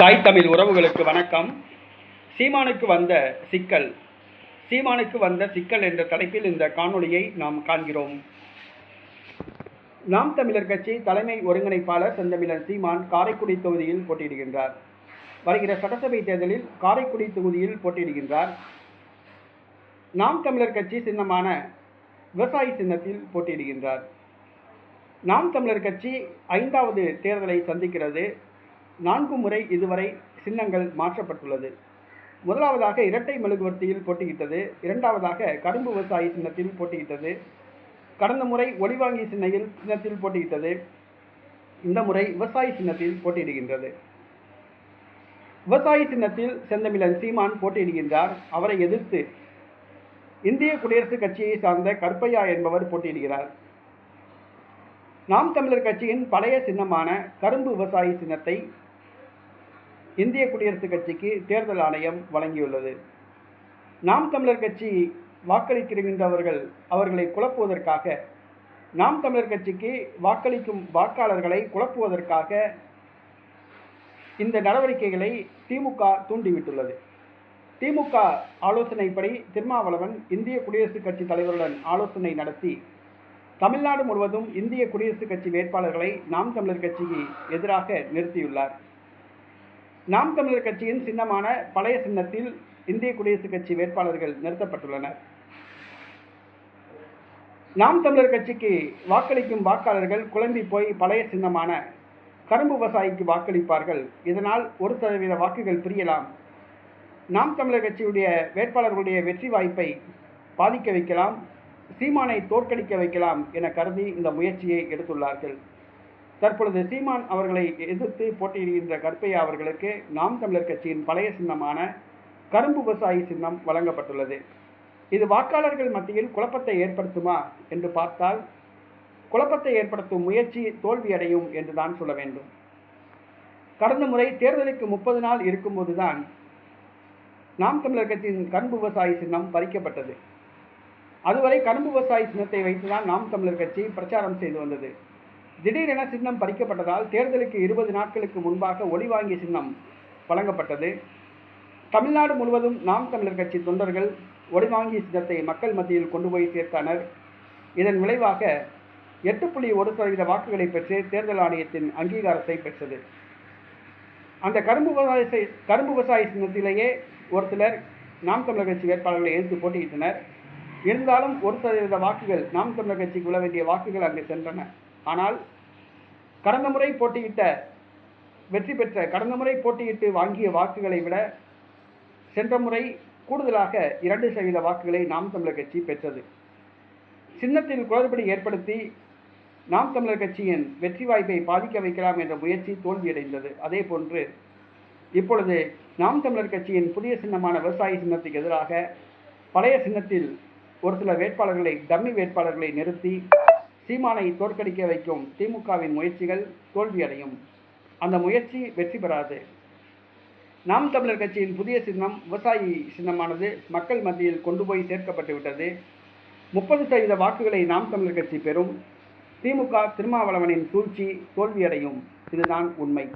தாய் தமிழ் உறவுகளுக்கு வணக்கம். சீமானுக்கு வந்த சிக்கல் என்ற தலைப்பில் இந்த காணொளியை நாம் காண்கிறோம். நாம் தமிழர் கட்சி தலைமை ஒருங்கிணைப்பாளர் செந்தமிழன் சீமான் காரைக்குடி தொகுதியில் போட்டியிடுகின்றார். வருகிற சட்டசபை தேர்தலில் காரைக்குடி தொகுதியில் போட்டியிடுகின்றார். நாம் தமிழர் கட்சி சின்னமான விவசாயி சின்னத்தில் போட்டியிடுகின்றார். நாம் தமிழர் கட்சி 5வது தேர்தலை சந்திக்கிறது. 4 முறை இதுவரை சின்னங்கள் மாற்றப்பட்டுள்ளது. முதலாவதாக இரட்டை மெழுகுவர்த்தியில் போட்டியிட்டது. 2வதாக கரும்பு விவசாயி சின்னத்தில் போட்டியிட்டது. கடந்த முறை ஒளிவாங்கி சின்னத்தில் போட்டியிட்டது. இந்த முறை விவசாயி சின்னத்தில் போட்டியிடுகின்றது. விவசாயி சின்னத்தில் செந்தமிழன் சீமான் போட்டியிடுகின்றார். அவரை எதிர்த்து இந்திய குடியரசுக் கட்சியை சார்ந்த கருப்பையா என்பவர் போட்டியிடுகிறார். நாம் தமிழர் கட்சியின் பழைய சின்னமான கரும்பு விவசாயி சின்னத்தை இந்திய குடியரசுக் கட்சிக்கு தேர்தல் ஆணையம் வழங்கியுள்ளது. நாம் தமிழர் கட்சி வாக்களிக்கின்றவர்கள் அவர்களை குழப்புவதற்காக, நாம் தமிழர் கட்சிக்கு வாக்களிக்கும் வாக்காளர்களை குழப்புவதற்காக இந்த நடவடிக்கைகளை திமுக தூண்டிவிட்டுள்ளது. திமுக ஆலோசனைப்படி திருமாவளவன் இந்திய குடியரசுக் கட்சி தலைவருடன் ஆலோசனை நடத்தி தமிழ்நாடு முழுவதும் இந்திய குடியரசுக் கட்சி வேட்பாளர்களை நாம் தமிழர் கட்சிக்கு எதிராக நிறுத்தியுள்ளார். நாம் தமிழர் கட்சியின் சின்னமான பழைய சின்னத்தில் இந்திய குடியரசுக் கட்சி வேட்பாளர்கள் நிறுத்தப்பட்டுள்ளனர். நாம் தமிழர் கட்சிக்கு வாக்களிக்கும் வாக்காளர்கள் குழம்பி போய் பழைய சின்னமான கரும்பு விவசாயிக்கு வாக்களிப்பார்கள். இதனால் 1% வாக்குகள் பிரியலாம். நாம் தமிழர் கட்சியுடைய வேட்பாளர்களுடைய வெற்றி வாய்ப்பை பாதிக்க வைக்கலாம், சீமானை தோற்கடிக்க வைக்கலாம் என கருதி இந்த முயற்சியை எடுத்துள்ளார்கள். தற்பொழுது சீமான் அவர்களை எதிர்த்து போட்டியிடுகின்ற கருப்பையா அவர்களுக்கு நாம் தமிழர் கட்சியின் பழைய சின்னமான கரும்பு விவசாயி சின்னம் வழங்கப்பட்டுள்ளது. இது வாக்காளர்கள் மத்தியில் குழப்பத்தை ஏற்படுத்துமா என்று பார்த்தால், குழப்பத்தை ஏற்படுத்தும் முயற்சி தோல்வியடையும் என்றுதான் சொல்ல வேண்டும். கடந்த முறை தேர்தலுக்கு 30 நாள் இருக்கும்போதுதான் நாம் தமிழர் கட்சியின் கரும்பு விவசாயி சின்னம் பறிக்கப்பட்டது. அதுவரை கரும்பு விவசாயி சின்னத்தை வைத்துதான் நாம் தமிழர் கட்சி பிரச்சாரம் செய்து வந்தது. திடீரென சின்னம் பறிக்கப்பட்டதால் தேர்தலுக்கு 20 நாட்களுக்கு முன்பாக ஒளிவாங்கி சின்னம் வழங்கப்பட்டது. தமிழ்நாடு முழுவதும் நாம் தமிழர் கட்சி தொண்டர்கள் ஒளிவாங்கி சின்னத்தை மக்கள் மத்தியில் கொண்டு போய் சேர்த்தனர். இதன் விளைவாக 8.1% வாக்குகளை பெற்று தேர்தல் ஆணையத்தின் அங்கீகாரத்தை பெற்றது. அந்த கரும்பு விவசாயி சின்னத்திலேயே ஒரு சிலர் நாம் தமிழர் கட்சி வேட்பாளர்களை எதிர்த்து போட்டியிட்டனர். இருந்தாலும் 1% வாக்குகள் நாம் தமிழர் கட்சிக்கு உள்ள வேண்டிய வாக்குகள் அங்கு சென்றன. ஆனால் கடந்த முறை போட்டியிட்டு வாங்கிய வாக்குகளை விட சென்ற முறை கூடுதலாக 2% வாக்குகளை நாம் தமிழர் கட்சி பெற்றது. சின்னத்தில் குளறுபடி ஏற்படுத்தி நாம் தமிழர் கட்சியின் வெற்றி வாய்ப்பை பாதிக்க வைக்கலாம் என்ற முயற்சி தோல்வியடைந்தது. அதே போன்று இப்பொழுது நாம் தமிழர் கட்சியின் புதிய சின்னமான விவசாயி சின்னத்துக்கு எதிராக பழைய சின்னத்தில் ஒரு சில டம்மி வேட்பாளர்களை நிறுத்தி சீமானை தோற்கடிக்க வைக்கும் திமுகவின் முயற்சிகள் தோல்வியடையும். அந்த முயற்சி வெற்றி பெறாது. நாம் தமிழர் கட்சியின் புதிய சின்னம் விவசாயி சின்னமானது மக்கள் மத்தியில் கொண்டு போய் சேர்க்கப்பட்டு விட்டது. 30% வாக்குகளை நாம் தமிழர் கட்சி பெறும். திமுக திருமாவளவனின் சூழ்ச்சி தோல்வியடையும். இதுதான் உண்மை.